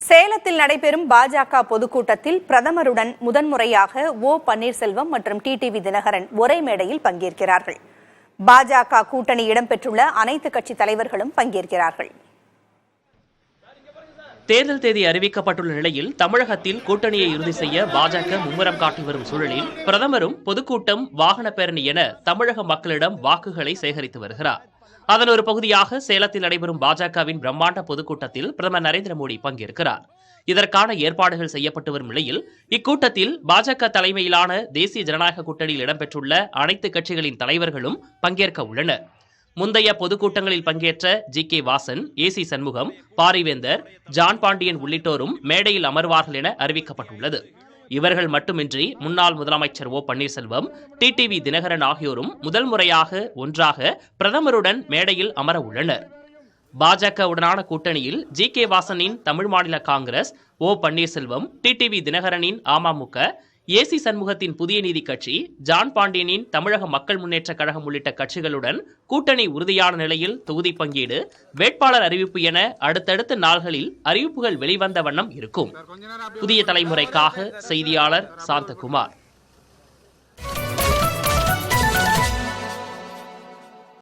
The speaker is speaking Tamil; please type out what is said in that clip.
சேலத்தில் நடைபெறும் பாஜக பொதுக்கூட்டத்தில் பிரதமருடன் முதன்முறையாக பன்னீர்செல்வம் மற்றும் டிடிவி தினகரன் ஒரே மேடையில் பங்கேற்கிறார்கள். பாஜக கூட்டணி இடம்பெற்றுள்ள அனைத்து கட்சி தலைவர்களும் பங்கேற்கிறார்கள். தேர்தல் தேதி அறிவிக்கப்பட்டுள்ள நிலையில் தமிழகத்தில் கூட்டணியை இறுதி செய்ய பாஜக மும்முரம் காட்டி வரும் சூழலில் பிரதமரும் பொதுக்கூட்டம், வாகன பேரணி என தமிழக மக்களிடம் வாக்குகளை சேகரித்து வருகிறார். அதன் ஒரு பகுதியாக சேலத்தில் நடைபெறும் பாஜகவின் பிரம்மாண்ட பொதுக்கூட்டத்தில் பிரதமர் நரேந்திர மோடி பங்கேற்கிறார். இதற்கான ஏற்பாடுகள் செய்யப்பட்டு வரும் நிலையில் இக்கூட்டத்தில் பாஜக தலைமையிலான தேசிய ஜனநாயக கூட்டணியில் இடம்பெற்றுள்ள அனைத்து கட்சிகளின் தலைவர்களும் பங்கேற்க உள்ளனர். முந்தைய பொதுக்கூட்டங்களில் பங்கேற்ற ஜி.கே. வாசன், ஏ.சி. சண்முகம், பாரிவேந்தர், ஜான் பாண்டியன் உள்ளிட்டோரும் மேடையில் அமர்வார்கள் என அறிவிக்கப்பட்டுள்ளது. இவர்கள் மட்டுமின்றி முன்னாள் முதலமைச்சர் பன்னீர்செல்வம், டிடிவி தினகரன் ஆகியோரும் முதல் முறையாக ஒன்றாக பிரதமருடன் மேடையில் அமர உள்ளனர். பாஜகவுடனான கூட்டணியில் ஜி.கே. வாசனின் தமிழ் மாநில காங்கிரஸ், பன்னீர்செல்வம், டிடிவி தினகரனின் அமமுக, ஏ.சி. சண்முகத்தின் புதிய நீதி கட்சி, ஜான் பாண்டியனின் தமிழக மக்கள் முன்னேற்ற கழகம் உள்ளிட்ட கட்சிகளுடன் கூட்டணி உறுதியான நிலையில் தொகுதி பங்கீடு, வேட்பாளர் அறிவிப்பு என அடுத்தடுத்த நாள்களில் அறிவிப்புகள் வெளிவந்த வண்ணம் இருக்கும். புதிய தலைமுறைக்காக செய்தியாளர் சாந்தகுமார்.